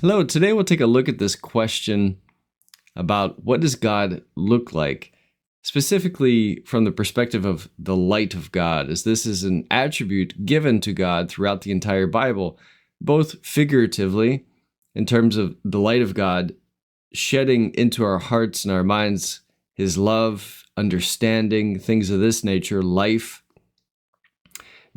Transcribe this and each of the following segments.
Hello, today we'll take a look at this question about what does God look like, specifically from the perspective of the light of God, as this is an attribute given to God throughout the entire Bible, both figuratively, in terms of the light of God shedding into our hearts and our minds His love, understanding, things of this nature, life,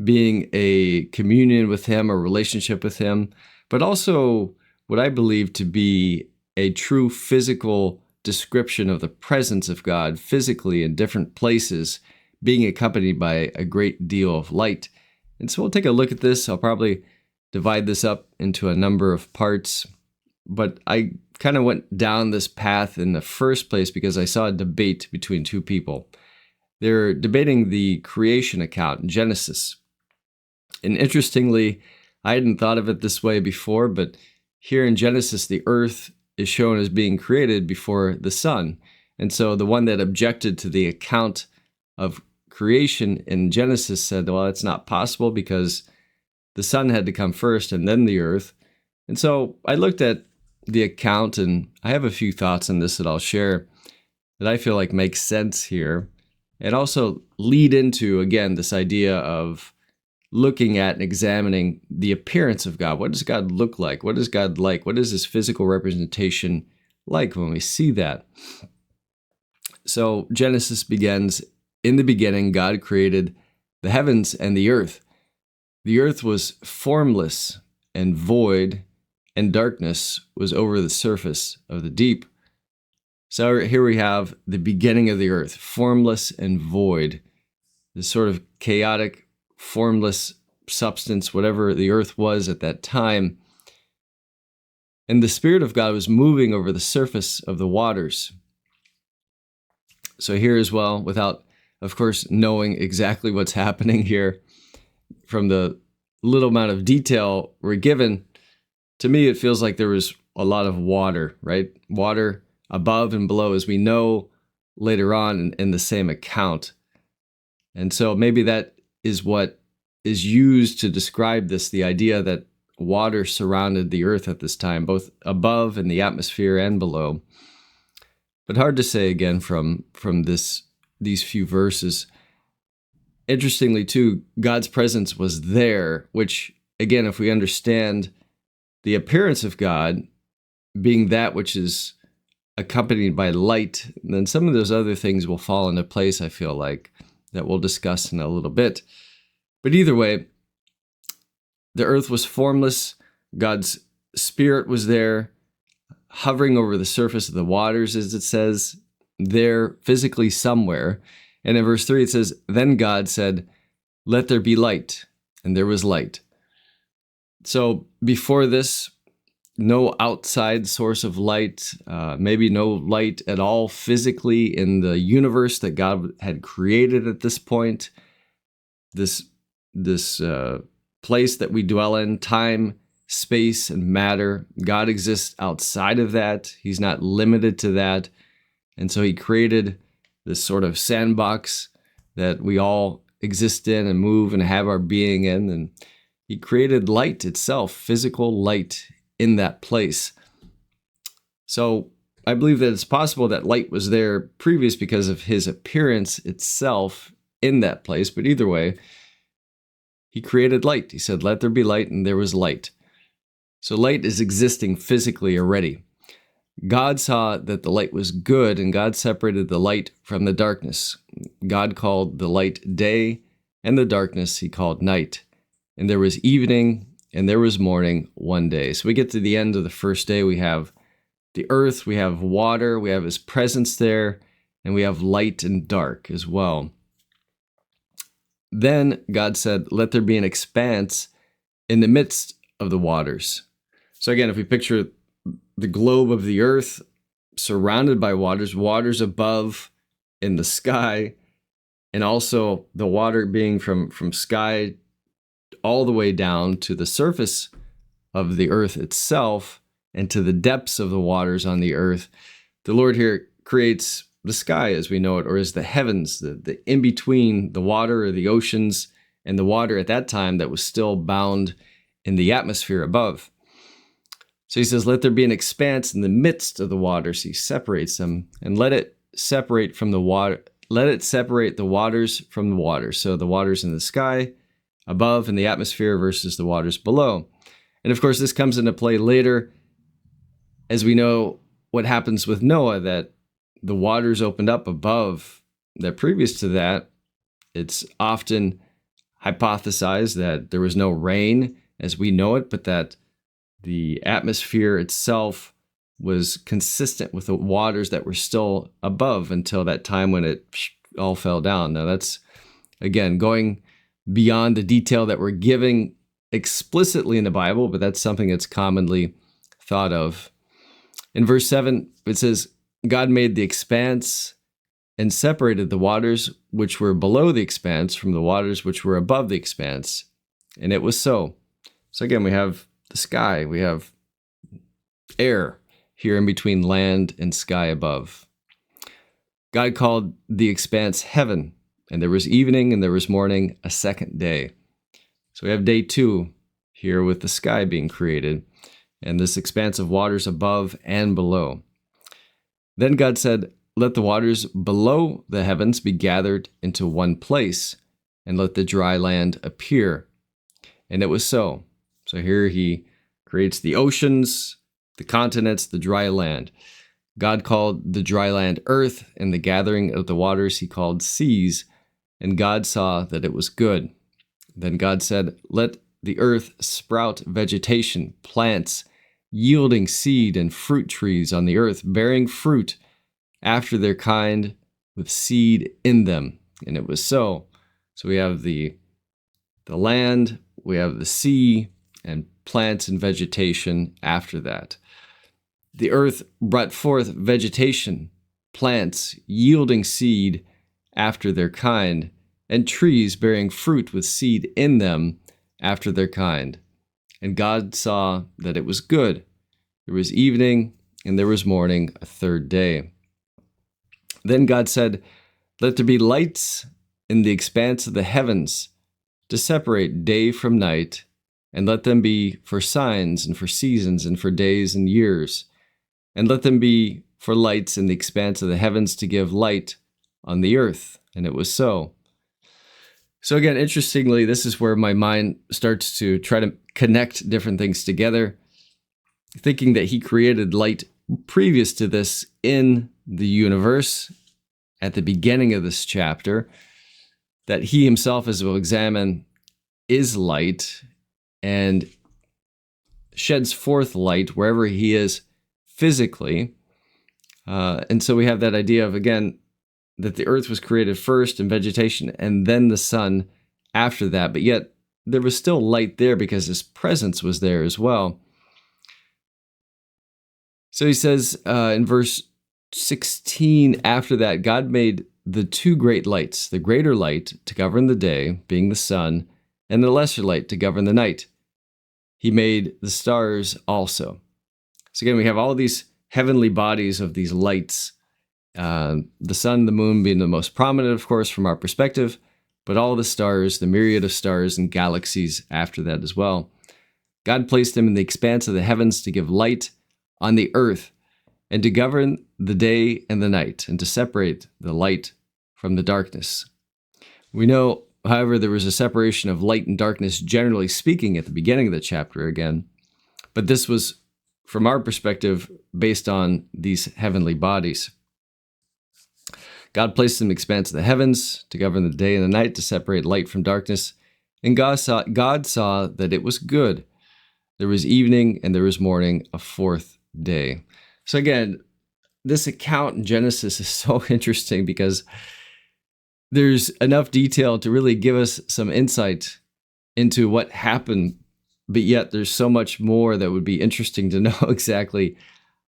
being a communion with Him, a relationship with Him, but also what I believe to be a true physical description of the presence of God physically in different places, being accompanied by a great deal of light. And so we'll take a look at this. I'll probably divide this up into a number of parts, but I kind of went down this path in the first place because I saw a debate between two people. They're debating the creation account in Genesis. And interestingly, I hadn't thought of it this way before, but here in Genesis, the earth is shown as being created before the sun. And so the one that objected to the account of creation in Genesis said, well, it's not possible because the sun had to come first and then the earth. And so I looked at the account, and I have a few thoughts on this that I'll share that I feel like makes sense here, and also lead into, again, this idea of looking at and examining the appearance of God. What does God look like? What is God like? What is His physical representation like when we see that? So Genesis begins, in the beginning, God created the heavens and the earth. The earth was formless and void, and darkness was over the surface of the deep. So here we have the beginning of the earth, formless and void, this sort of chaotic, formless substance, whatever the earth was at that time. And the Spirit of God was moving over the surface of the waters. So here as well, without, of course, knowing exactly what's happening here, from the little amount of detail we're given, to me it feels like there was a lot of water, right? Water above and below, as we know later on in the same account. And so maybe that is what is used to describe this, the idea that water surrounded the earth at this time, both above in the atmosphere and below. But hard to say again from these few verses. Interestingly too, God's presence was there, which again, if we understand the appearance of God being that which is accompanied by light, then some of those other things will fall into place, I feel like, that we'll discuss in a little bit. But either way, the earth was formless. God's Spirit was there, hovering over the surface of the waters, as it says, there physically somewhere. And in verse 3, it says, "Then God said, 'Let there be light,' and there was light." So before this, no outside source of light, maybe no light at all physically in the universe that God had created at this point. This place that we dwell in, time, space, and matter. God exists outside of that. He's not limited to that. And so He created this sort of sandbox that we all exist in and move and have our being in. And He created light itself, physical light in that place. So I believe that it's possible that light was there previous because of His appearance itself in that place. But either way, He created light. He said, "Let there be light," and there was light. So light is existing physically already. God saw that the light was good, and God separated the light from the darkness. God called the light day, and the darkness He called night. And there was evening, and there was morning one day. So we get to the end of the first day. We have the earth, we have water, we have His presence there, and we have light and dark as well. Then God said, "Let there be an expanse in the midst of the waters." So again, if we picture the globe of the earth surrounded by waters, waters above in the sky, and also the water being from sky all the way down to the surface of the earth itself and to the depths of the waters on the earth, the Lord here creates the sky as we know it, or as the heavens, the in between the water or the oceans and the water at that time that was still bound in the atmosphere above. So he says, let there be an expanse in the midst of the waters. He separates them, and let it separate from the water. Let it separate the waters from the waters. So the waters in the sky above in the atmosphere versus the waters below. And of course, this comes into play later as we know what happens with Noah, that the waters opened up above, that previous to that, it's often hypothesized that there was no rain as we know it, but that the atmosphere itself was consistent with the waters that were still above until that time when it all fell down. Now that's, again, going beyond the detail that we're giving explicitly in the Bible, but that's something that's commonly thought of. In verse 7, it says, God made the expanse and separated the waters which were below the expanse from the waters which were above the expanse. And it was so. So again, we have the sky, we have air here in between land and sky above. God called the expanse heaven, and there was evening and there was morning, a second day. So we have day 2 here with the sky being created and this expanse of waters above and below. Then God said, let the waters below the heavens be gathered into one place, and let the dry land appear. And it was so. So here he creates the oceans, the continents, the dry land. God called the dry land earth, and the gathering of the waters he called seas. And God saw that it was good. Then God said, let the earth sprout vegetation, plants, yielding seed, and fruit trees on the earth, bearing fruit after their kind, with seed in them. And it was so. So we have the land, we have the sea, and plants and vegetation after that. The earth brought forth vegetation, plants yielding seed after their kind, and trees bearing fruit with seed in them after their kind. And God saw that it was good. There was evening and there was morning, a third day. Then God said, let there be lights in the expanse of the heavens to separate day from night, and let them be for signs and for seasons and for days and years. And let them be for lights in the expanse of the heavens to give light on the earth. And it was so. So again, interestingly, this is where my mind starts to try to connect different things together, thinking that he created light previous to this in the universe at the beginning of this chapter, that he himself, as we'll examine, is light and sheds forth light wherever he is physically. And so we have that idea of, again, that the earth was created first and vegetation and then the sun after that. But yet there was still light there because his presence was there as well. So he says in verse 16, after that, God made the 2 great lights, the greater light to govern the day, being the sun, and the lesser light to govern the night. He made the stars also. So again, we have all these heavenly bodies of these lights, the sun, the moon being the most prominent, of course, from our perspective, but all the stars, the myriad of stars and galaxies after that as well. God placed them in the expanse of the heavens to give light on the earth, and to govern the day and the night, and to separate the light from the darkness. We know, however, there was a separation of light and darkness, generally speaking, at the beginning of the chapter again, but this was, from our perspective, based on these heavenly bodies. God placed them in the expanse of the heavens to govern the day and the night, to separate light from darkness, and God saw that it was good. There was evening and there was morning, a fourth day. So again, this account in Genesis is so interesting because there's enough detail to really give us some insight into what happened, but yet there's so much more that would be interesting to know exactly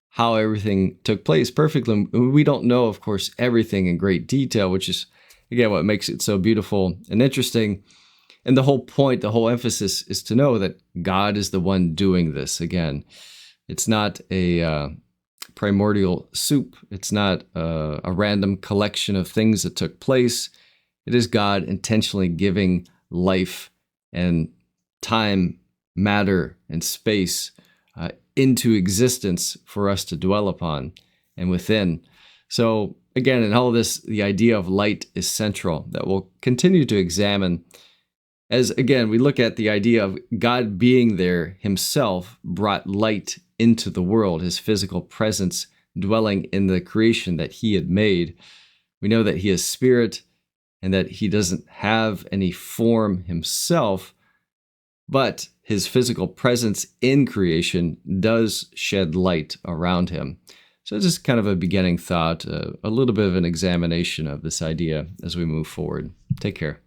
how everything took place perfectly. We don't know, of course, everything in great detail, which is, again, what makes it so beautiful and interesting. And the whole point, the whole emphasis is to know that God is the one doing this. Again, it's not a primordial soup. It's not a random collection of things that took place. It is God intentionally giving life and time, matter, and space into existence for us to dwell upon and within. So again, in all of this, the idea of light is central that we'll continue to examine as, again, we look at the idea of God being there himself brought light into the world, his physical presence dwelling in the creation that he had made. We know that he is spirit and that he doesn't have any form himself, but his physical presence in creation does shed light around him. So just kind of a beginning thought, a little bit of an examination of this idea as we move forward. Take care.